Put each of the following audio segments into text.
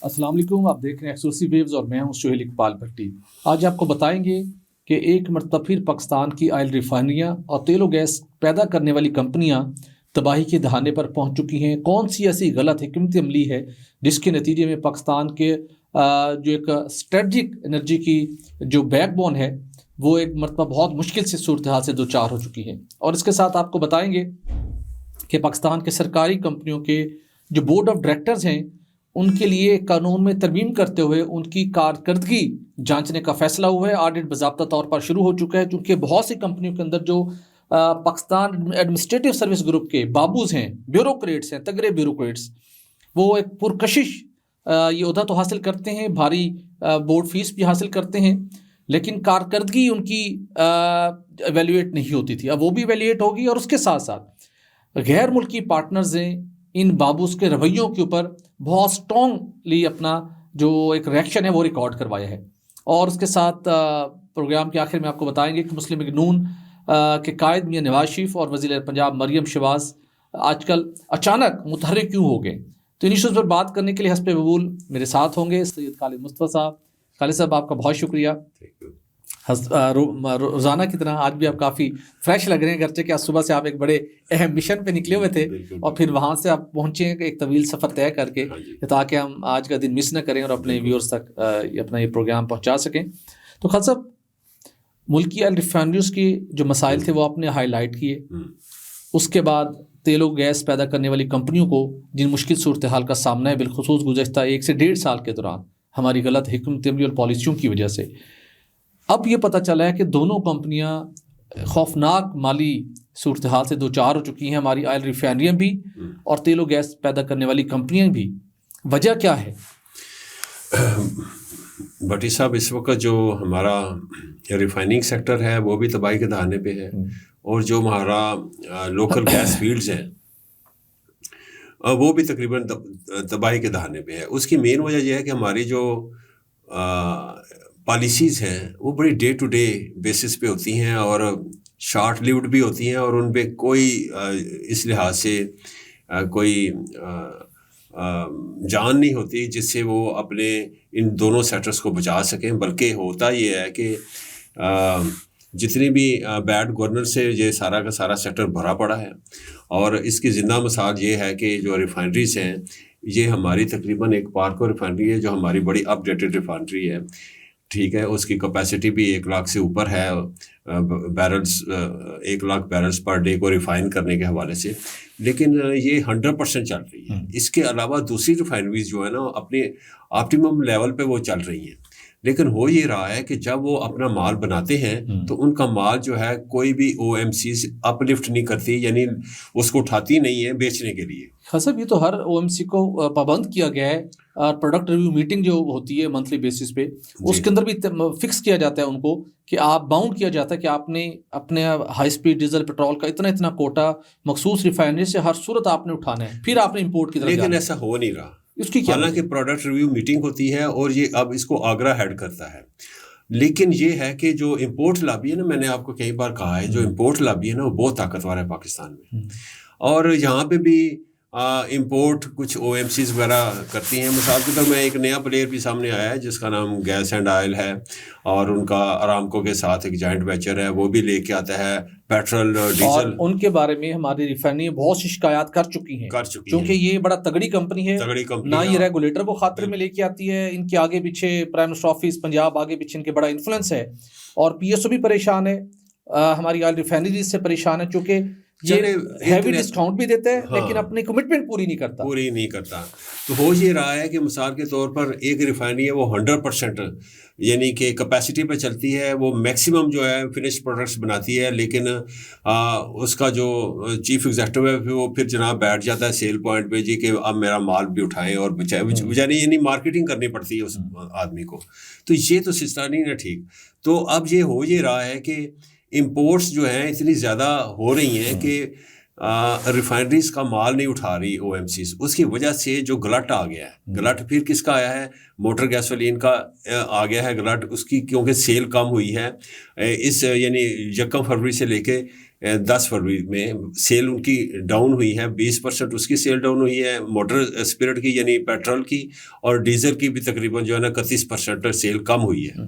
अस्सलाम वालेकुम। आप देख रहे हैं एक्सक्लूसिव वेव्स और मैं हूं सुहेल इकबाल भट्टी। आज आपको बताएंगे कि एक मरतबा फिर पाकिस्तान की ऑयल रिफाइनरियां और तेल और गैस पैदा करने वाली कंपनियां तबाही के दहाने पर पहुंच चुकी हैं। कौन सी ऐसी गलत हिकमत अमली है जिसके नतीजे में पाकिस्तान के जो एक स्ट्रेटजिक एनर्जी की जो बैकबोन है वो एक मरतबा बहुत मुश्किल से सूरत हाल से दो चार हो चुकी है। और इसके साथ आपको बताएंगे कि पाकिस्तान के सरकारी कंपनियों के जो बोर्ड ऑफ डायरेक्टर्स हैं उनके लिए कानून में तरमीम करते हुए उनकी कारकर्दगी जांचने का फैसला हुआ है। ऑडिट बाज़ाब्ता तौर पर शुरू हो चुका है, क्योंकि बहुत सी कंपनियों के अंदर जो पाकिस्तान एडमिनिस्ट्रेटिव सर्विस ग्रुप के बाबूज हैं, ब्यूरोक्रेट्स हैं, तगड़े ब्यूरोक्रेट्स, वो एक पुरकशिश ये ओहदा तो हासिल करते हैं, भारी बोर्ड फीस भी हासिल करते हैं, लेकिन कारकर्दगी उनकी एवेल्यूएट नहीं होती थी। अब वो भी एवेल्यूएट होगी। और उसके साथ साथ गैर मुल्की पार्टनर्स ने इन बाबूस के रवैयों के ऊपर बहुत स्ट्रॉन्गली अपना जो एक रिएक्शन है वो रिकॉर्ड करवाया है। और उसके साथ प्रोग्राम के आखिर में आपको बताएंगे कि मुस्लिम लीग नून के कायद मियां नवाज शरीफ और वज़ीर पंजाब मरियम शहबाज आजकल अचानक मुतहर्रिक क्यों हो गए। तो इन इशूज़ पर बात करने के लिए हस्ब वबूल मेरे साथ होंगे सैयद खालिद मुस्तफ़ा साहब। खालिद साहब, आपका बहुत शुक्रिया। रोज़ाना की तरह आज भी आप काफ़ी फ्रेश लग रहे हैं, गर्चे कि आज सुबह से आप एक बड़े अहम मिशन पे निकले हुए थे और फिर वहाँ से आप पहुँचे एक तवील सफ़र तय करके, ताकि हम आज का दिन मिस न करें और अपने व्यूअर्स तक अपना ये प्रोग्राम पहुँचा सकें। तो खालिद साहब, मुल्की ऑयल रिफाइनरीज की जो मसाइल थे वो आपने हाईलाइट किए। उसके बाद तेल और गैस पैदा करने वाली कंपनियों को जिन मुश्किल सूरत हाल का सामना है, बिलखुसूस गुज़श्ता 1 से 1.5 साल के दौरान हमारी गलत हिकमत अमली और पॉलिसियों की वजह से, अब ये पता चला है कि दोनों कंपनियां खौफनाक माली सूरत हाल से दो चार हो चुकी हैं, हमारी ऑयल रिफाइनरियाँ भी और तेल और गैस पैदा करने वाली कंपनियां भी। वजह क्या है? भट्टी साहब, इस वक्त जो हमारा रिफाइनिंग सेक्टर है वो भी तबाही के दहाने पे है, और जो हमारा लोकल गैस फील्ड्स हैं वो भी तकरीबन तबाही के दहाने पे है। उसकी मेन वजह यह है कि हमारी जो पॉलिसीज़ हैं वो बड़ी डे टू डे बेसिस पे होती हैं और शॉर्ट लिव्ड भी होती हैं, और उन पे कोई इस लिहाज से कोई जान नहीं होती जिससे वो अपने इन दोनों सेक्टर्स को बचा सकें। बल्कि होता ये है कि जितनी भी बैड गवर्नेंस से ये सारा का सारा सेक्टर भरा पड़ा है। और इसकी ज़िंदा मिसाल ये है कि जो रिफाइनरीज हैं, ये हमारी तकरीबन एक पार्को रिफाइनरी है जो हमारी बड़ी अपडेटेड रिफाइनरी है, ठीक है। उसकी कैपेसिटी भी 1 लाख से ऊपर है, barrels 1 lakh barrels per day को रिफ़ाइन करने के हवाले से, लेकिन ये 100% चल रही है। इसके अलावा दूसरी रिफाइनरीज जो है ना अपने ऑप्टिमम लेवल पे वो चल रही हैं, लेकिन हो ये रहा है कि जब वो अपना माल बनाते हैं तो उनका माल जो है कोई भी OMCs अपलिफ्ट नहीं करती, यानी उसको उठाती नहीं है बेचने के लिए। हाँ साहब, ये तो हर OMC को पाबंद किया गया है। प्रोडक्ट रिव्यू मीटिंग जो होती है मंथली बेसिस पे, उसके अंदर भी फिक्स किया जाता है उनको कि आप बाउंड किया जाता है कि आपने अपने हाई स्पीड डीजल पेट्रोल का इतना इतना कोटा मखसूस रिफाइनरी से हर सूरत आपने उठाना है, फिर आपने इंपोर्ट की तरफ। लेकिन ऐसा हो नहीं रहा। इसकी क्या? हालांकि प्रोडक्ट रिव्यू मीटिंग होती है और ये अब इसको आगरा हेड करता है, लेकिन ये है कि जो इंपोर्ट लॉबी है ना, मैंने आपको कई बार कहा है, जो इंपोर्ट लॉबी है ना वो बहुत ताकतवर है पाकिस्तान में। और यहाँ पे भी इंपोर्ट कुछ OMCs वगैरह करती हैं। मिसाल के तौर में एक नया प्लेयर भी सामने आया है जिसका नाम गैस एंड ऑयल है, और उनका अरामको के साथ एक जॉइंट वेंचर है, वो भी लेके आता है पेट्रोल डीजल। और उनके बारे में हमारी रिफाइनरी बहुत सी शिकायत कर चुकी हैं, क्योंकि ये बड़ा तगड़ी कंपनी है, ना ये रेगुलेटर को खातिर में लेके आती है, इनके आगे पीछे प्राइम मिनिस्टर ऑफिस पंजाब आगे पीछे इनके बड़ा इन्फ्लुएंस है, और PSO भी परेशान है, हमारी ऑयल रिफाइनरी से परेशान है, क्योंकि ये हैवी डिस्काउंट भी देता है। हाँ, लेकिन अपनी कमिटमेंट पूरी नहीं करता। तो हो ये रहा है कि मिसाल के तौर पर एक रिफाइनरी है वो 100% यानी कि कैपेसिटी पे चलती है, वो मैक्सिमम जो है फिनिश्ड प्रोडक्ट्स बनाती है, लेकिन उसका जो चीफ एग्जेक्टिव है वो फिर जनाब बैठ जाता है सेल पॉइंट पे जी कि अब मेरा माल भी उठाएं, और बेचारे यानी मार्केटिंग करनी पड़ती है उस आदमी को। तो ये तो सिलसिला नहीं है ठीक। तो अब ये हो ये रहा है कि इंपोर्ट्स जो हैं इतनी ज़्यादा हो रही हैं कि रिफाइनरीज का माल नहीं उठा रही OMCs। उसकी वजह से जो गलट आ गया है, गलट फिर किसका आया है? मोटर गैसोलीन का आ गया है गलट, उसकी क्योंकि सेल कम हुई है इस यानी 1 फरवरी से लेके 10 फरवरी में सेल उनकी डाउन हुई है, 20% उसकी सेल डाउन हुई है, मोटर स्पिरिट की यानी पेट्रोल की और डीजल की भी तकरीबन जो है ना 31% सेल कम हुई है।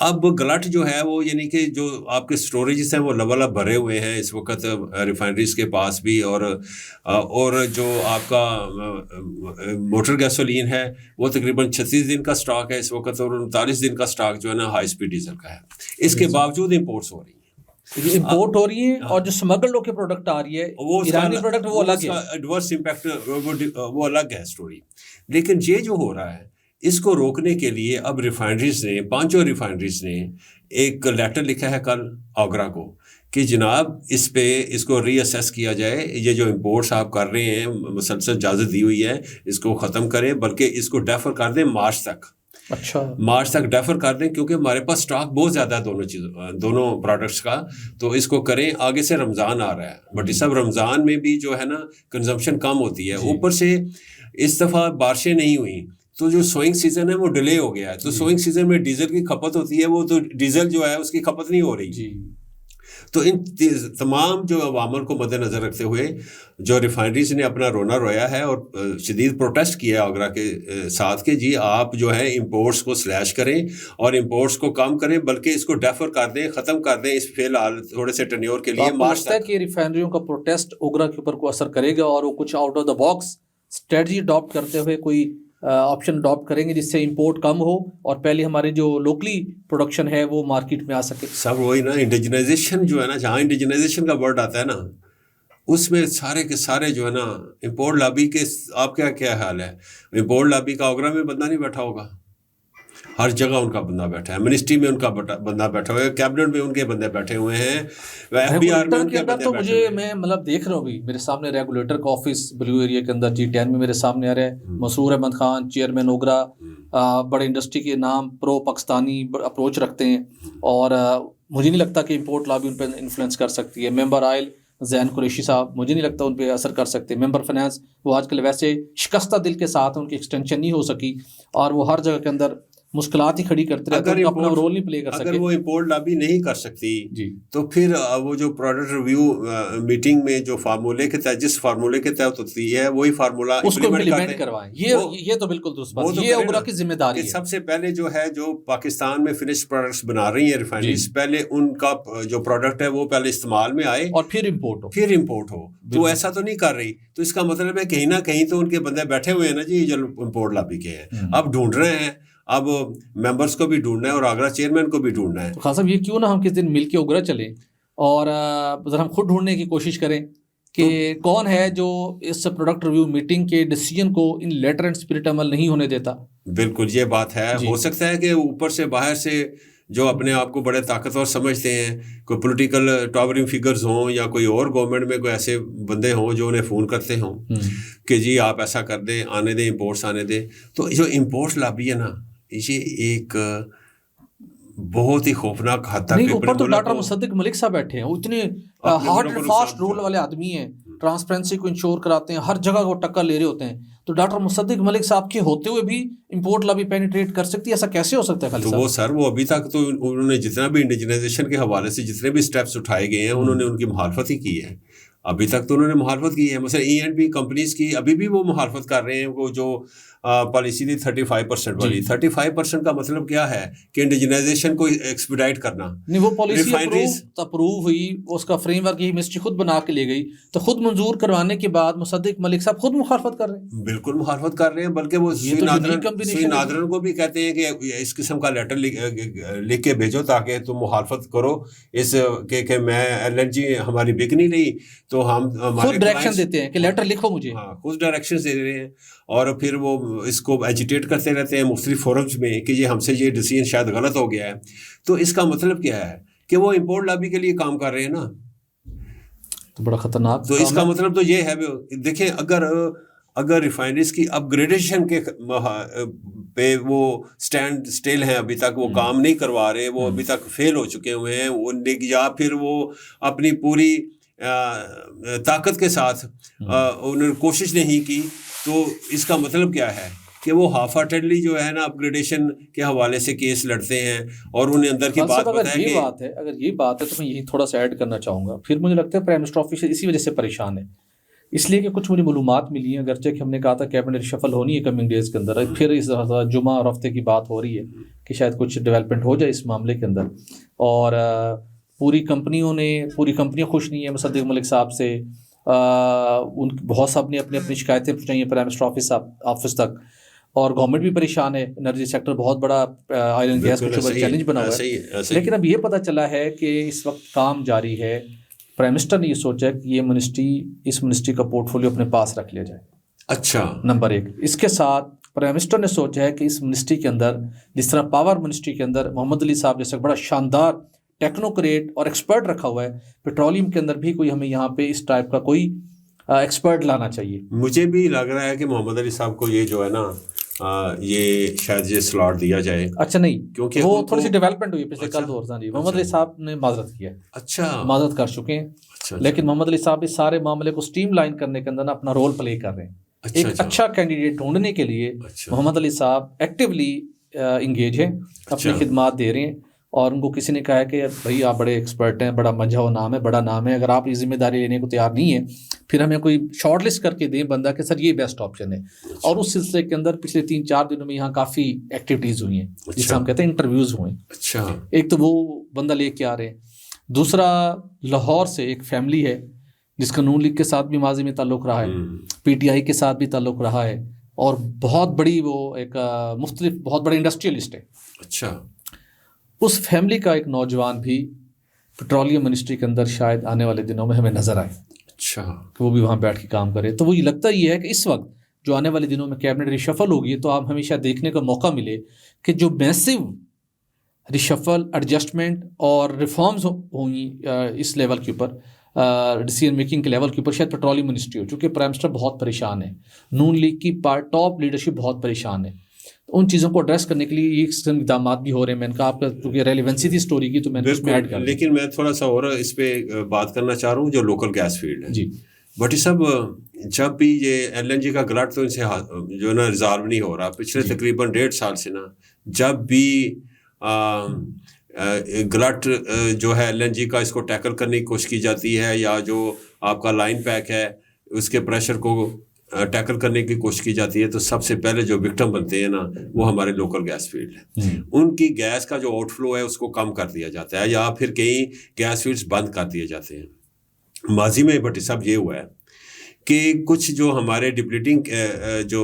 अब गलट जो है वो यानी कि जो आपके स्टोरेजेस हैं वो लबालब भरे हुए हैं इस वक्त रिफाइनरीज के पास भी, और जो आपका मोटर गैसोलीन है वो तकरीबन 36 दिन का स्टॉक है इस वक्त, और 39 दिन का स्टॉक जो है ना हाई स्पीड डीजल का है। इसके बावजूद इंपोर्ट्स हो रही हैं, ये इंपोर्ट हो रही है, और जो स्मगल्ड होकर प्रोडक्ट आ रही है वो ईरानी प्रोडक्ट वो अलग है, एडवर्स इम्पैक्ट वो अलग है स्टोरी। लेकिन ये जो हो रहा है इसको रोकने के लिए अब रिफाइनरीज ने, 5 रिफाइनरीज ने एक लेटर लिखा है कल आगरा को कि जनाब इस पे इसको रीअसेस किया जाए, ये जो इंपोर्ट्स आप कर रहे हैं मुसलसल इजाज़त दी हुई है इसको ख़त्म करें, बल्कि इसको डेफर कर दें मार्च तक। अच्छा, मार्च तक डेफर कर दें क्योंकि हमारे पास स्टॉक बहुत ज़्यादा है दोनों प्रोडक्ट्स का, तो इसको करें। आगे से रमज़ान आ रहा है, बट इस सब रमज़ान में भी जो है ना कंजम्पशन कम होती है, ऊपर से इस दफ़ा बारिशें नहीं हुई तो जो सोइंग सीजन है वो डिले हो गया है, तो सोइंग सीजन में डीजल की खपत होती है, वो तो डीजल जो है उसकी खपत नहीं हो रही जी। तो इन तमाम जो अवामल को मद्देनज़र रखते हुए जो रिफाइनरीज ने अपना रोना रोया है और शदीद प्रोटेस्ट किया है आगरा के साथ कि जी आप जो है इंपोर्ट्स को स्लैश करें और इंपोर्ट्स को कम करें, बल्कि इसको डेफर कर दें, ख़त्म कर दें इस फिलहाल थोड़े से टेन्योर के लिए। मार्च तक कि रिफाइनरियों का प्रोटेस्ट ओगरा के ऊपर को असर करेगा और वो कुछ out of the box strategy adopt करते हुए कोई ऑप्शन अडॉप्ट करेंगे जिससे इंपोर्ट कम हो और पहले हमारे जो लोकली प्रोडक्शन है वो मार्केट में आ सके। सब वही ना, इंडिजिनाइजेशन जो है ना, जहाँ इंडिजिनाइजेशन का वर्ड आता है ना उसमें सारे के सारे जो है ना इंपोर्ट लॉबी के, आपका क्या ख्याल है इंपोर्ट लॉबी का आगरा में बंदा नहीं बैठा होगा? हर जगह उनका बंदा बैठा है, मिनिस्ट्री में उनका बंदा बैठा हुआ है, कैबिनेट में उनके बंदे बैठे हुए हैं, एफबीआर में उनके बंदे तो मुझे मैं मतलब देख रहा हूँ अभी मेरे सामने रेगुलेटर का ऑफिस ब्लू एरिया के अंदर G10 में मेरे सामने आ रहा है। मसूर अहमद खान चेयरमैन ओगरा, बड़े इंडस्ट्री के नाम प्रो पाकिस्तानी अप्रोच रखते हैं और मुझे नहीं लगता कि इंपोर्ट लॉबी उन पर इन्फ्लुएंस कर सकती है। मेंबर आयल जैन कुरैशी साहब मुझे नहीं लगता उन पर असर कर सकते। मेंबर फाइनेंस वो आजकल वैसे शिकस्ता दिल के साथ उनकी एक्सटेंशन नहीं हो सकी और वो हर जगह के अंदर मुश्किलात ही खड़ी करते रहते हैं, अपना रोल नहीं प्ले कर सके। अगर वो इंपोर्ट लॉबी नहीं कर सकती जी, तो फिर वो जो प्रोडक्ट रिव्यू मीटिंग में जो फार्मूले के तहत, जिस फार्मूले के तहत होती है वही फार्मूला उसको इम्प्लीमेंट करवाएं। ये तो बिल्कुल दुरुस्त बात है, ये ओगरा की जिम्मेदारी है। सबसे पहले जो है जो पाकिस्तान में फिनिश प्रोडक्ट्स बना रही है रिफाइनरीज, पहले उनका जो प्रोडक्ट है वो पहले इस्तेमाल में आए और फिर इम्पोर्ट हो। तो ऐसा तो नहीं कर रही, तो इसका मतलब है कहीं ना कहीं तो उनके बंदे बैठे हुए हैं ना जी जो इंपोर्ट लॉबी के हैं, अब ढूंढ रहे हैं, अब मेंबर्स को भी ढूंढना है और आगरा चेयरमैन को भी ढूंढना है। तो खान साहब ये क्यों ना हम किस दिन मिलके ओगरा चलें और जरा हम खुद ढूंढने की कोशिश करें कि कौन है जो इस प्रोडक्ट रिव्यू मीटिंग के डिसीजन को इन लेटर एंड स्पिरिट अमल नहीं होने देता। बिल्कुल ये बात है। हो सकता है कि ऊपर से बाहर से जो अपने आप को बड़े ताकतवर समझते हैं, कोई पॉलिटिकल टॉवरिंग फिगर्स हों या कोई और गवर्नमेंट में कोई ऐसे बंदे हों जो उन्हें फ़ोन करते हों कि जी आप ऐसा कर दें, आने दें, इंपोर्ट्स आने दें। तो जो इंपोर्ट्स लॉबी है ना, ये एक बहुत ही खौफनाक हद तक ऊपर तो डॉक्टर मुसद्दिक मलिक साहब बैठे हैं, वो इतने हार्ड एंड फास्ट रूल वाले आदमी हैं, ट्रांसपेरेंसी को इंश्योर कराते हैं, हर जगह को टक्कर ले रहे होते हैं। तो डॉक्टर मुसद्दिक मलिक साहब के होते हुए भी इंपोर्ट लॉबी पेनिट्रेट कर सकती है, ऐसा कैसे हो सकता है? तो वो सर वो अभी तक तो उन्होंने जितना भी इंडिजिनाइजेशन के हवाले से जितने भी स्टेप्स उठाए गए हैं उन्होंने उनकी मुखालफत ही की है। अभी तक तो उन्होंने मुखालफत की है। मतलब E&P कंपनीज की अभी भी वो मुखालफत कर रहे हैं। वो जो पॉलिसी थी 35% वाली, 35% का मतलब क्या है कि इंडिजिनाइजेशन को एक्सपीडाइट करना। नहीं, वो पॉलिसी अप्रूव हुई, उसका फ्रेमवर्क ही मिनिस्ट्री खुद बना के ले गई, तो खुद मंजूर करवाने के बाद मुसद्दिक मलिक साहब खुद मुखालफत कर रहे हैं। बिल्कुल मुखालफत कर रहे हैं, बल्कि वो सुई नादरन को भी कहते हैं कि इस किस्म का लेटर लिख के भेजो ताकि तुम मुखालफत करो इस के मैं LNG हमारी बिक नहीं रही, तो हम खुद डायरेक्शन देते हैं कि लेटर लिखो मुझे। हाँ, खुद डायरेक्शन दे रहे हैं और फिर वो इसको एजिटेट करते रहते हैं मुख्तलिफ फोरम्स में कि ये हमसे ये डिसीजन शायद गलत हो गया है। तो इसका मतलब क्या है कि वो इंपोर्ट लॉबी के लिए काम कर रहे हैं ना, तो बड़ा खतरनाक। तो इसका मतलब तो ये है, देखें अगर रिफाइनरीज की अपग्रेडेशन के पे वो स्टैंड स्टिल हैं, अभी तक वो काम नहीं करवा रहे, वो अभी तक फेल हो चुके हुए हैं, या फिर वो अपनी पूरी ताकत के साथ उन्होंने कोशिश नहीं की, तो इसका मतलब क्या है कि वो हाफ हार्टेडली जो है ना अपग्रेडेशन के हवाले से केस लड़ते हैं और उन्हें अंदर की बात अगर बताया ये कि बात है, अगर ये बात है तो मैं यही थोड़ा सा ऐड करना चाहूँगा। फिर मुझे लगता है प्राइम मिनिस्टर ऑफिस इसी वजह से परेशान है, इसलिए कि कुछ मुझे मालूमात मिली हैं, अगरचे कि हमने कहा था कैबिनेट शफल होनी है कमिंग डेज के अंदर, फिर इस जुमा और हफ्ते की बात हो रही है कि शायद कुछ डेवलपमेंट हो जाए इस मामले के अंदर। और पूरी कंपनियां खुश नहीं है मुसद्दिक मलिक साहब से। उन बहुत सब ने अपनी अपनी शिकायतें पहुँचाई हैं प्राइम मिनिस्टर ऑफिस तक, और गवर्नमेंट भी परेशान है। एनर्जी सेक्टर बहुत बड़ा ऑयल एंड गैस का चैलेंज बना हुआ है। लेकिन अब ये पता चला है कि इस वक्त काम जारी है। प्राइम मिनिस्टर ने ये सोचा है कि इस मिनिस्ट्री का पोर्टफोलियो अपने पास रख लिया जाए। अच्छा, नंबर एक। इसके साथ प्राइम मिनिस्टर ने सोचा है कि इस मिनिस्ट्री के अंदर, जिस तरह पावर मिनिस्ट्री के अंदर मोहम्मद अली साहब जैसे बड़ा शानदार टेक्नोक्रेट और एक्सपर्ट रखा हुआ है, पेट्रोलियम के अंदर भी कोई हमें यहाँ पे इस टाइप का कोई एक्सपर्ट लाना चाहिए। मुझे भी लग रहा है कि मोहम्मद अली साहब को ये जो है ना ये शायद ये स्लॉट दिया जाए। अच्छा, नहीं, क्योंकि वो थोड़ी सी डेवलपमेंट हुई पिछले अच्छा, कल 2 जी। मोहम्मद अली साहब ने माजरत किया है, अच्छा, माजरत कर चुके हैं। अच्छा, लेकिन मोहम्मद अली साहब इस सारे मामले को स्ट्रीमलाइन करने के अंदर ना अपना रोल प्ले कर रहे हैं। एक अच्छा कैंडिडेट ढूंढने के लिए मोहम्मद अली साहब एक्टिवली इंगेज हैं, अपनी खिदमात दे रहे हैं। और उनको किसी ने कहा है कि भाई आप बड़े एक्सपर्ट हैं, बड़ा मंझा हुआ नाम है, बड़ा नाम है, अगर आप ये जिम्मेदारी लेने को तैयार नहीं है फिर हमें कोई शॉर्ट लिस्ट करके दें बंदा कि सर ये बेस्ट ऑप्शन है। और उस सिलसिले के अंदर पिछले 3-4 दिनों में यहाँ काफ़ी एक्टिविटीज़ हुई हैं, जिसे हम कहते हैं इंटरव्यूज़ हुए। अच्छा, एक तो वो बंदा लेके आ रहे हैं, दूसरा लाहौर से एक फैमिली है जिसका नून लीग के साथ भी माजी में ताल्लुक़ रहा है, PTI के साथ भी ताल्लुक़ रहा है, और बहुत बड़ी वो एक मुख्तलिफ बहुत बड़े इंडस्ट्रियलिस्ट है। अच्छा, उस फैमिली का एक नौजवान भी पेट्रोलियम मिनिस्ट्री के अंदर शायद आने वाले दिनों में हमें नजर आए। अच्छा, कि वो भी वहाँ बैठ के काम करे। तो वो ये लगता ही है कि इस वक्त जो आने वाले दिनों में कैबिनेट रिशफल होगी तो आप हमेशा देखने का मौका मिले कि जो मैसिव रिशफल, एडजस्टमेंट और रिफॉर्म्स होंगी इस लेवल के ऊपर, डिसीजन मेकिंग के लेवल के ऊपर, शायद पेट्रोलियम मिनिस्ट्री हो, चूँकि प्राइम मिनिस्टर बहुत परेशान है, नून लीग की टॉप लीडरशिप बहुत परेशान है। उन चीज़ों को एड्रेस करने के लिए ये इकदाम भी हो रहे हैं। मैंने कहा आपका क्योंकि रेलिवेंसी थी स्टोरी की तो मैंने उसमें ऐड कर। लेकिन मैं थोड़ा सा और इस पे बात करना चाह रहा हूँ जो लोकल गैस फील्ड है जी। बट ये सब जब भी ये LNG का गलत तो इनसे जो ना रिजॉल्व नहीं हो रहा पिछले तकरीबन 1.5 साल से ना, जब भी गलत जो है LNG का इसको टैकल करने की कोशिश की जाती है या जो आपका लाइन पैक है उसके प्रेशर को टैकल करने की कोशिश की जाती है, तो सबसे पहले जो विक्टिम बनते हैं ना वो हमारे लोकल गैस फील्ड है। उनकी गैस का जो आउटफ्लो है उसको कम कर दिया जाता है या फिर कई गैस फील्ड्स बंद कर दिए जाते हैं माजी में। बट सब ये हुआ है कि कुछ जो हमारे डिप्लीटिंग जो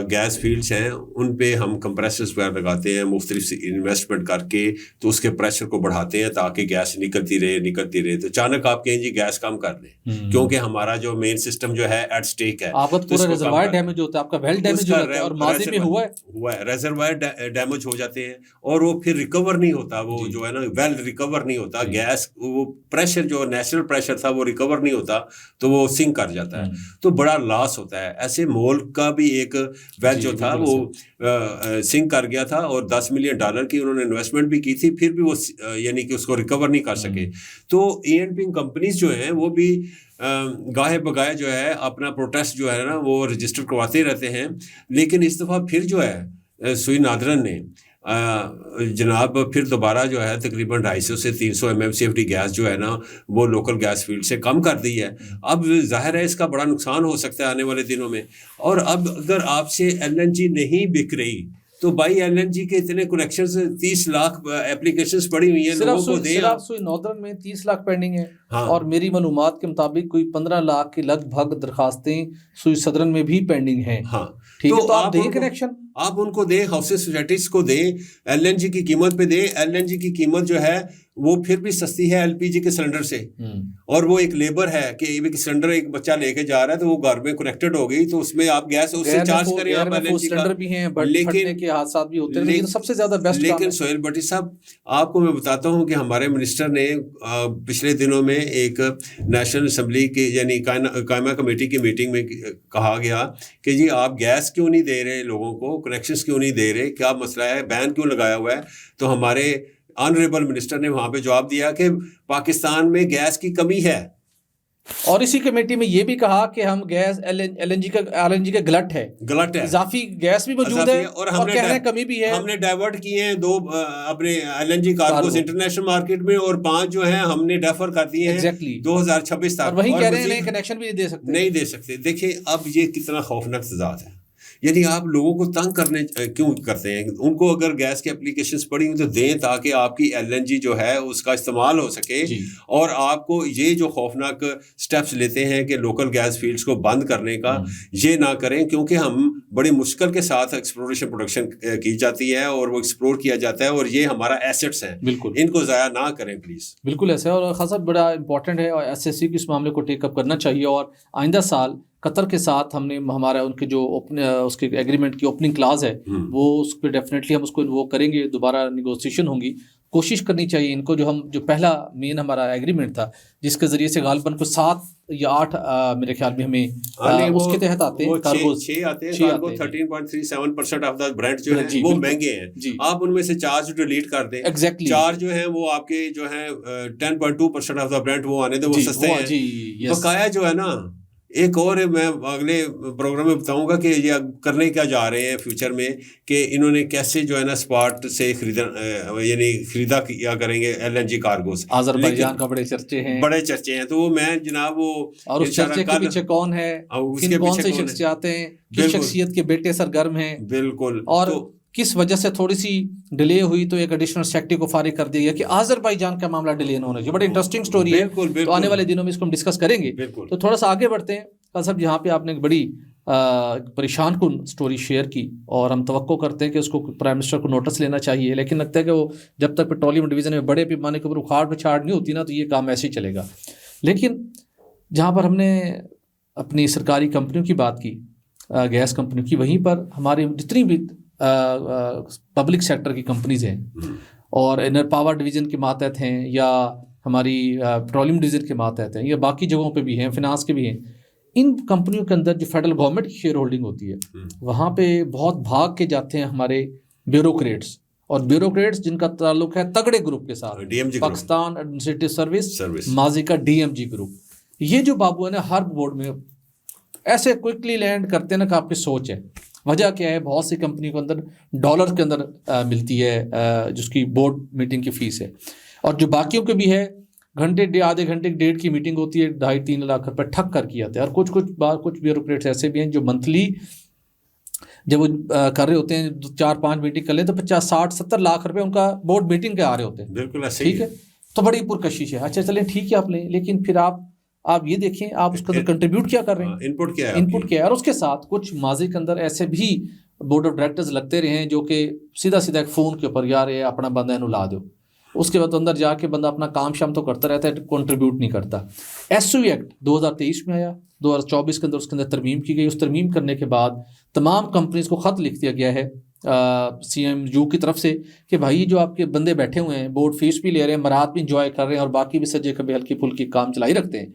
गैस फील्ड्स हैं उन पे हम कंप्रेसर्स वगैरह लगाते हैं मुख्तलिफ इन्वेस्टमेंट करके, तो उसके प्रेशर को बढ़ाते हैं ताकि गैस निकलती रहे। तो अचानक आप कहें जी गैस कम कर दें क्योंकि हमारा जो मेन सिस्टम जो है एट स्टेक है। आपका पूरा रिजर्वायर डैमेज होता है, आपका वेल डैमेज होता है, और माजी में हुआ है रिजर्वायर डैमेज हो जाते हैं और वो फिर रिकवर नहीं होता, वो जो है ना वेल रिकवर नहीं होता। गैस वो प्रेशर जो नेचुरल प्रेशर था वो रिकवर नहीं होता तो वो सिंक कर जाता है, तो बड़ा लॉस होता है। ऐसे मोल का भी एक वेल जो था वो सिंक कर गया था और $10 मिलियन की उन्होंने इन्वेस्टमेंट भी की थी, फिर भी वो यानी कि उसको रिकवर नहीं कर सके। तो E&P कंपनीज जो हैं वो भी गाहे बगाए जो है अपना प्रोटेस्ट जो है ना वो रजिस्टर करवाते रहते हैं। लेकिन इस दफ़ा फिर जो है सुई नादरन ने जनाब फिर दोबारा जो है तकरीबन 250 से 300 MMCFD गैस जो है ना वो लोकल गैस फील्ड से कम कर दी है। अब जाहिर है इसका बड़ा नुकसान हो सकता है आने वाले दिनों में। और अब अगर आपसे LNG नहीं बिक रही तो भाई LNG के इतने कनेक्शंस 30 लाख एप्लीकेशंस पड़ी हुई हैं लोगों को दें। सिर्फ सुई नॉर्दर्न में 30 लाख पेंडिंग है। हाँ। और मेरी मालूमात के मुताबिक कोई 15 लाख की लगभग दरखास्तें सुई सदरन में भी पेंडिंग हैं। हाँ, ठीक है, तो आप दें कनेक्शन, आप उनको दें, हाउसिंग सोसाइटीज को दें, LNG की कीमत पे दें। LNG की कीमत जो है वो फिर भी सस्ती है LPG के सिलेंडर से, और वो एक लेबर है कि सिलेंडर एक बच्चा लेके जा रहा है तो वो घर में कनेक्टेड हो गई तो उसमें आप गैस उससे चार्ज करें आप LNG का। भी हैं, लेकिन के हादसात भी होते हैं, लेकिन सबसे ज्यादा बेस्ट लेकिन सोहेल भट्टी साहब आपको मैं बताता हूँ कि हमारे मिनिस्टर ने पिछले दिनों में एक नेशनल असम्बली की यानी कायमा कमेटी की मीटिंग में कहा गया कि जी आप गैस क्यों नहीं दे रहे लोगों को, कनेक्शंस क्यों नहीं दे रहे, क्या मसला है, बैन क्यों लगाया हुआ है। तो हमारे ऑनरेबल मिनिस्टर ने वहाँ पे जवाब दिया कि पाकिस्तान में गैस की कमी है और इसी कमेटी में ये भी कहा कि हम गैस एलएनजी का गलत है इजाफी गैस भी मौजूद है और कह रहे हैं कमी भी है। हमने डाइवर्ट किए हैं 2 अपने एलएनजी कार्गोस इंटरनेशनल मार्केट में और 5 जो हैं हमने डेफर कर दिए हैं 2026 तक। और वहीं कह रहे हैं नए कनेक्शन भी नहीं दे सकते। देखिए अब ये कितना खौफनाक तज़ाद है। यानी आप लोगों को तंग करने क्यों करते हैं? उनको अगर गैस की एप्लीकेशंस पड़ी हुई तो दें ताकि आपकी एलएनजी जो है उसका इस्तेमाल हो सके। और आपको ये जो खौफनाक स्टेप्स लेते हैं कि लोकल गैस फील्ड्स को बंद करने का, ये ना करें, क्योंकि हम बड़ी मुश्किल के साथ एक्सप्लोरेशन प्रोडक्शन की जाती है और वो एक्सप्लोर किया जाता है और ये हमारा एसेट्स हैं, बिल्कुल इनको ज़ाया ना करें प्लीज़। बिल्कुल ऐसा है और खासा बड़ा इंपॉर्टेंट है और एसएससी की इस मामले को टेकअप करना चाहिए। और आइंदा साल कतर के साथ हमने हमारा उनके जो उसके एग्रीमेंट की ओपनिंग क्लास है वो उस पर डेफिनेटली हम उसको वो करेंगे, दोबारा निगोशिएशन होंगी। कोशिश करनी चाहिए इनको जो पहला मेन हमारा एग्रीमेंट था जिसके ज़रिए से गालबन को 7 या 8 मेरे ख्याल में हमें उसके तहत आते हैं कार्गो 6 आते हैं। कार्गो 13.37% ऑफ द ब्रांड जो है वो महंगे हैं। आप उनमें से 4 जो डिलीट कर दें, 4 जो हैं वो आपके जो हैं 10.2% ऑफ द ब्रांड वो आने दे, वो सस्ते हैं। बकाया जो है ना, एक और मैं अगले प्रोग्राम में बताऊंगा कि ये करने क्या जा रहे हैं फ्यूचर में, कि इन्होंने कैसे जो है ना स्पॉट से खरीदा किया करेंगे एलएनजी कार्गो से। अज़रबैजान का बड़े चर्चे हैं। तो मैं जनाब वो और उस चर्चे के पीछे कौन है, कौन से शख्स आते हैं, किस शख्सियत के बेटे सरगर्म हैं, बिल्कुल, और किस वजह से थोड़ी सी डिले हुई तो एक एडिशनल सेक्रेटरी को फारिग कर दिया गया कि आज़रबाईजान का मामला डिले न होना चाहिए। बड़ी इंटरेस्टिंग स्टोरी है, तो आने वाले दिनों में इसको हम डिस्कस करेंगे। तो थोड़ा सा आगे बढ़ते हैं। कल साहब यहाँ पे आपने एक बड़ी परेशान कुन स्टोरी शेयर की और हम तवक्को करते हैं कि उसको प्राइम मिनिस्टर को नोटिस लेना चाहिए, लेकिन लगता है कि वो जब तक पेट्रोलियम डिवीज़न में बड़े पैमाने के ऊपर उखाड़ पिछाड़ नहीं होती ना तो ये काम ऐसे ही चलेगा। लेकिन जहाँ पर हमने अपनी सरकारी कंपनियों की बात की, गैस कंपनियों की, वहीं पर हमारी जितनी भी पब्लिक सेक्टर की कंपनीज़ हैं और इनर पावर डिवीज़न के मातहत हैं या हमारी पेट्रोलियम डिवीज़न के मातहत हैं या बाकी जगहों पे भी हैं, फिनांस के भी हैं, इन कंपनियों के अंदर जो फेडरल गवर्नमेंट की शेयर होल्डिंग होती है वहाँ पे बहुत भाग के जाते हैं हमारे ब्यूरोक्रेट्स, और ब्यूरोक्रेट्स जिनका ताल्लुक है तगड़े ग्रुप के साथ, पाकिस्तान एडमिनिस्ट्रेटिव सर्विस माजी का DMG ग्रुप। ये जो बाबू है ना हर बोर्ड में ऐसे क्विकली लैंड करते हैं ना कि आपकी सोच है। वजह क्या है? बहुत सी कंपनी को अंदर डॉलर के अंदर मिलती है जिसकी बोर्ड मीटिंग की फ़ीस है, और जो बाकियों के भी है आधे घंटे डेढ़ की मीटिंग होती है, 2.5-3 लाख रुपये ठक कर किया जाता है। और कुछ ब्यूरोक्रेट्स ऐसे भी हैं जो मंथली जब वो कर रहे होते हैं 4-5 मीटिंग कर ले तो 50-60-70 लाख रुपए उनका बोर्ड मीटिंग के आ रहे होते हैं। बिल्कुल ठीक है, तो बड़ी पुरकशिश है। अच्छा चलें ठीक है आप लें, लेकिन फिर आप ये देखें आप उसके अंदर कंट्रीब्यूट क्या कर रहे हैं, इनपुट क्या है। और उसके साथ कुछ माजी के अंदर ऐसे भी बोर्ड ऑफ डायरेक्टर्स लगते रहे हैं जो कि सीधा एक फ़ोन के ऊपर यार ये अपना बंदा इन्हों ला दो, उसके बाद अंदर जाके बंदा अपना काम शाम तो करता रहता है, कंट्रीब्यूट नहीं करता। SU एक्ट 2023 में आया, 2024 के अंदर उसके अंदर तरमीम की गई। उस तरमीम करने के बाद तमाम कंपनीज को ख़त लिख दिया गया है CMU की तरफ से कि भाई जो आपके बंदे बैठे हुए हैं बोर्ड फीस भी ले रहे हैं, मरात भी इंजॉय कर रहे हैं और बाकी भी सजे कभी हल्की फुल्की काम चलाई रखते हैं,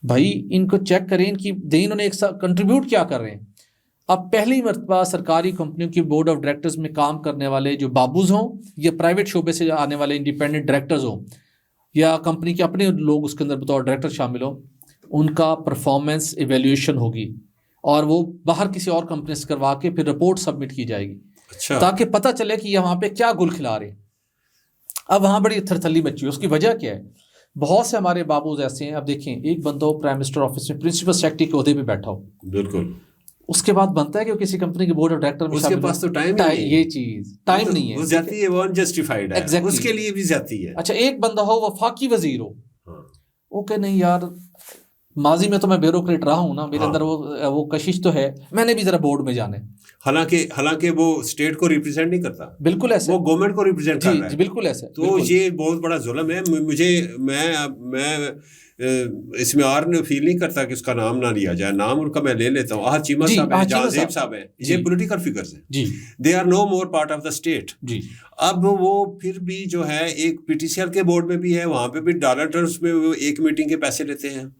भाई इनको चेक करें इनकी दें इन्होंने एक साथ कंट्रीब्यूट क्या कर रहे हैं। अब पहली मरतबा सरकारी कंपनियों की बोर्ड ऑफ डायरेक्टर्स में काम करने वाले जो बाबूज हों या प्राइवेट शोबे से आने वाले इंडिपेंडेंट डायरेक्टर्स हों या कंपनी के अपने लोग उसके अंदर बतौर डायरेक्टर शामिल हों, उनका परफॉर्मेंस इवेल्यूएशन होगी और वो बाहर किसी और कंपनी से करवा के फिर रिपोर्ट सबमिट की जाएगी। अच्छा। ताकि पता चले कि यहाँ पे क्या गुल खिला रहे हैं। अब वहाँ बड़ी थरथली मची है। उसकी वजह क्या है? बहुत से हमारे बाबूज ऐसे हैं, अब देखें एक बंदा हो प्राइम मिनिस्टर ऑफिस में प्रिंसिपल सेक्रेटरी के ओहदे पे बैठा हो, बिल्कुल, उसके बाद बनता है कि वो किसी कंपनी के बोर्ड ऑफ डायरेक्टर में उसके पास तो टाइम नहीं है, ये चीज टाइम नहीं है, वो जाती है, वो अनजस्टिफाइड है, exactly. उसके लिए भी जाती है। अच्छा एक बंदा हो वफाकी वजीर हो, ओके नहीं यार माजी में तो मैं ब्यूरोक्रेट रहा हूँ ना, मेरे अंदर वो कशिश तो है, मैंने भी जरा बोर्ड में जाना है। हालांकि वो स्टेट को रिप्रेजेंट नहीं करता, बिल्कुल ऐसे, वो गवर्नमेंट को रिप्रेजेंट कर रहा है, बिल्कुल ऐसे। तो ये बहुत बड़ा जुल्म है। मैं इसमें और फील नहीं करता कि उसका नाम ना लिया जाए, नाम उनका मैं ले लेता हूँ। आहद चीमा साहब है, जहाज़ेब साहब है, ये पॉलिटिकल फिगर्स हैं, they are no more part of the state. अब वो फिर भी जो है एक PTCL के बोर्ड में भी है, वहाँ पे भी डॉलर टर्म्स में वो एक मीटिंग के पैसे लेते हैं,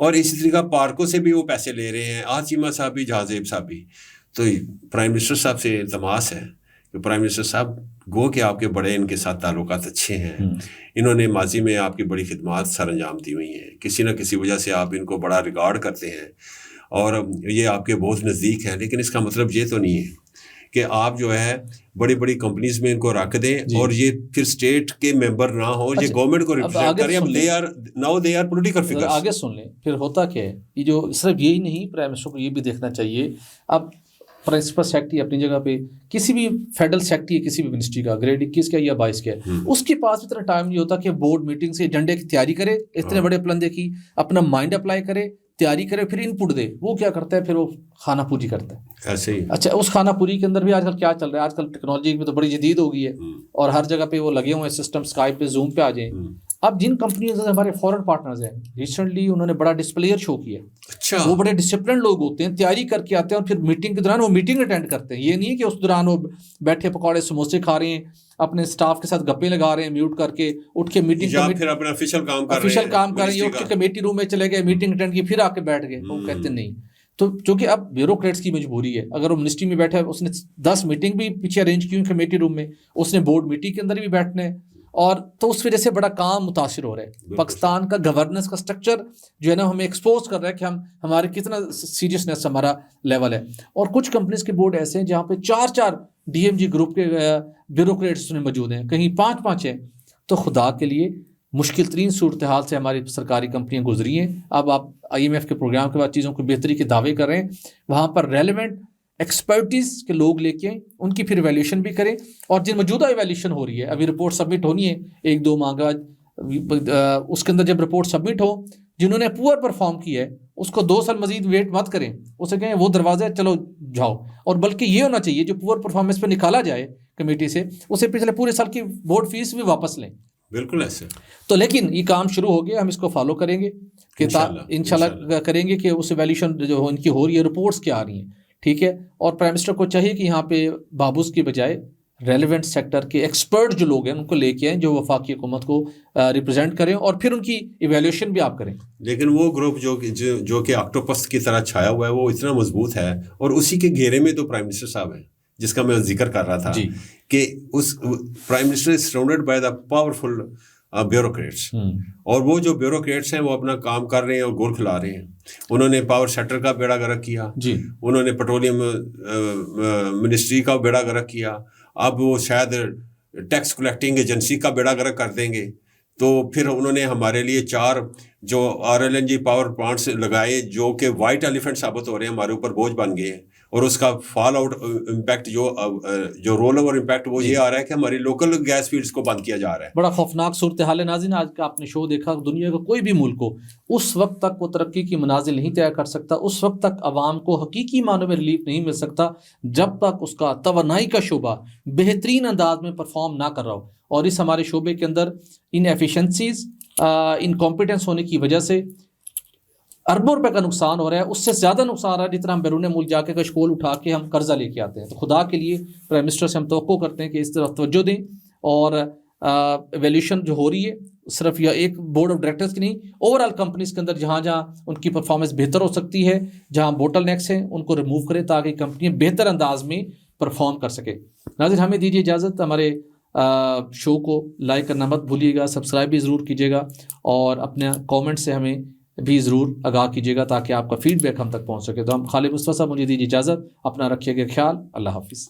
और इसी तरीका पार्कों से भी वो पैसे ले रहे हैं, आहद चीमा साहब भी, जहाज़ेब साहब भी। तो प्राइम मिनिस्टर साहब से इल्तमास है कि प्राइम मिनिस्टर साहब गो कि आपके बड़े इनके साथ ताल्लुकात अच्छे हैं, इन्होंने माजी में आपकी बड़ी खिदमत सर अंजाम दी हुई हैं, किसी न किसी वजह से आप इनको बड़ा रिगार्ड करते हैं और ये आपके बहुत नज़दीक हैं, लेकिन इसका मतलब ये तो नहीं है कि आप जो है बड़ी बड़ी कंपनीज में इनको रख दें और ये फिर स्टेट के मेंबर ना हो, ये गवर्नमेंट को रिप्रेजेंट करें। अब दे आर पॉलिटिकल फिगर्स। आगे सुन लें, फिर होता क्या है, ये जो सिर्फ यही नहीं, प्राइम मिनिस्टर को ये भी देखना चाहिए। अब प्रिंसिपल सेक्रेटरी अपनी जगह पे, किसी भी फेडरल सेक्रेटरी किसी भी मिनिस्ट्री का ग्रेड 21 का या 22 का, उसके पास इतना टाइम नहीं होता कि बोर्ड मीटिंग से एजेंडे की तैयारी करे, इतने बड़े प्लंदे की अपना माइंड अप्लाई करे, तैयारी करे, फिर इनपुट दे। वो क्या करता है, फिर वो खाना पूरी करता है ऐसे ही। अच्छा, उस खाना पूरी के अंदर भी आजकल क्या चल रहा है, आजकल टेक्नोलॉजी में तो बड़ी जदीद हो गई है और हर जगह पे वो लगे हुए हैं सिस्टम, स्काइप पे, जूम पे आ जाए। अब जिन कंपनियों से हमारे फॉरेन पार्टनर्स हैं, रिसेंटली उन्होंने बड़ा डिस्प्लेयर शो किया। अच्छा, वो बड़े डिसिप्लिन लोग होते हैं, तैयारी करके आते हैं और फिर मीटिंग के दौरान वो मीटिंग अटेंड करते हैं। ये नहीं है कि उस दौरान वो बैठे पकौड़े समोसे खा रहे हैं, अपने स्टाफ के साथ गप्पे लगा रहे हैं, म्यूट करके उठ के मीटिंग या फिर अपना ऑफिशियल काम कर रहे हैं, उठ के कमेटी रूम में चले गए, मीटिंग अटेंड की, फिर आके बैठ गए। वो कहते नहीं। तो क्योंकि अब ब्यूरोक्रेट्स की मजबूरी है, अगर वो मिनिस्ट्री में बैठा है, उसने 10 मीटिंग भी पीछे अरेंज की कमेटी रूम में, उसने बोर्ड मीटिंग के अंदर भी बैठना है, और तो उस वजह से बड़ा काम मुतासिर हो रहा है। पाकिस्तान का गवर्नेंस का स्ट्रक्चर जो है ना, हमें एक्सपोज कर रहा है कि हमारे कितना सीरियसनेस हमारा लेवल है। और कुछ कंपनीज के बोर्ड ऐसे हैं जहाँ पे 4-4 DMG ग्रुप के ब्यूरोक्रेट्स मौजूद हैं, कहीं 5-5 हैं। तो खुदा के लिए मुश्किल तरीन सूरत हाल से हमारी सरकारी कंपनियां गुजरी हैं। अब आप IMF के प्रोग्राम के बाद चीज़ों की बेहतरी के दावे कर रहे हैं, वहाँ पर रेलेवेंट एक्सपर्टीज़ के लोग लेके उनकी फिर वैल्यूएशन भी करें। और जिन मौजूदा वैल्यूएशन हो रही है, अभी रिपोर्ट सबमिट होनी है 1-2 माह बाद, उसके अंदर जब रिपोर्ट सबमिट हो, जिन्होंने पुअर परफॉर्म किया है उसको 2 साल मजीद वेट मत करें, उसे कहें वो दरवाज़ा चलो जाओ। और बल्कि ये होना चाहिए जो पुअर परफॉर्मेंस पे निकाला जाए कमेटी से, उसे पिछले पूरे साल की बोर्ड फीस भी वापस लें। बिल्कुल ऐसे। तो लेकिन ये काम शुरू हो गया, हम इसको फॉलो करेंगे कि इंशाल्लाह करेंगे कि उस वैल्यूएशन जो उनकी हो रही है, रिपोर्ट्स क्या आ रही हैं, ठीक है। और प्राइम मिनिस्टर को चाहिए कि यहाँ पे बाबूस की बजाय रेलेवेंट सेक्टर के एक्सपर्ट जो लोग हैं उनको लेके आएँ, जो वफाकी हुकूमत को रिप्रेजेंट करें, और फिर उनकी इवैल्यूएशन भी आप करें। लेकिन वो ग्रुप जो कि ऑक्टोपस की तरह छाया हुआ है, वो इतना मजबूत है, और उसी के घेरे में तो प्राइम मिनिस्टर साहब हैं, जिसका मैं जिक्र कर रहा था कि उस prime minister is surrounded by the powerful bureaucrats, और वो जो ब्यूरोक्रेट्स हैं वो अपना काम कर रहे हैं और गोल खिला रहे हैं। उन्होंने पावर सेक्टर का बेड़ा गर्क किया, उन्होंने पेट्रोलियम मिनिस्ट्री का बेड़ा गर्क किया, अब वो शायद टैक्स कलेक्टिंग एजेंसी का बेड़ा गर्क कर देंगे। तो फिर उन्होंने हमारे लिए 4 जो RLNG पावर प्लांट्स लगाए, जो कि वाइट एलिफेंट साबित हो रहे हैं, हमारे ऊपर बोझ बन गए हैं। और उसका फॉल आउट इम्पैक्ट जो रोल ओवर इम्पैक्ट वो ये आ रहा है कि हमारी लोकल गैस फील्ड्स को बंद किया जा रहा है। बड़ा खौफनाक सूरत हाल है। नाज़रीन, आज का आपने शो देखा, दुनिया का कोई भी मुल्क हो, उस वक्त तक वो तरक्की की मनाजिल नहीं तय कर सकता, उस वक्त तक आवाम को हकीकी मानों में रिलीफ नहीं मिल सकता, जब तक उसका तवानाई का शोबा बेहतरीन अंदाज में परफॉर्म ना कर रहा हो। और इस हमारे शोबे के अंदर इन एफिशिएंसीज, इनकॉम्पिटेंस होने की वजह से अरबों रुपए का नुकसान हो रहा है, उससे ज़्यादा नुकसान हो रहा है जितना हम बैरून मुल्क जाके कशकोल उठा के हम कर्जा लेके आते हैं। तो खुदा के लिए प्राइम मिनिस्टर से हम तवक्को करते हैं कि इस तरफ तवज्जो दें, और वैल्यूएशन जो हो रही है सिर्फ या एक बोर्ड ऑफ डायरेक्टर्स की नहीं, ओवरऑल कंपनीज के अंदर जहाँ जहाँ उनकी परफॉर्मेंस बेहतर हो सकती है, जहाँ बोटल नेक्स हैं, उनको रिमूव करें ताकि कंपनियाँ बेहतर अंदाज में परफॉर्म कर सके। नाज़रीन, हमें दीजिए इजाज़त, हमारे शो को लाइक करना मत भूलिएगा, सब्सक्राइब भी ज़रूर कीजिएगा, और अपने कमेंट से हमें भी ज़रूर आगाह कीजिएगा ताकि आपका फीडबैक हम तक पहुंच सके। तो हम खालिद मुस्तफ़ा साहब, मुझे दीजिए इजाज़त, अपना रखिएगा ख्याल, अल्लाह हाफिज़।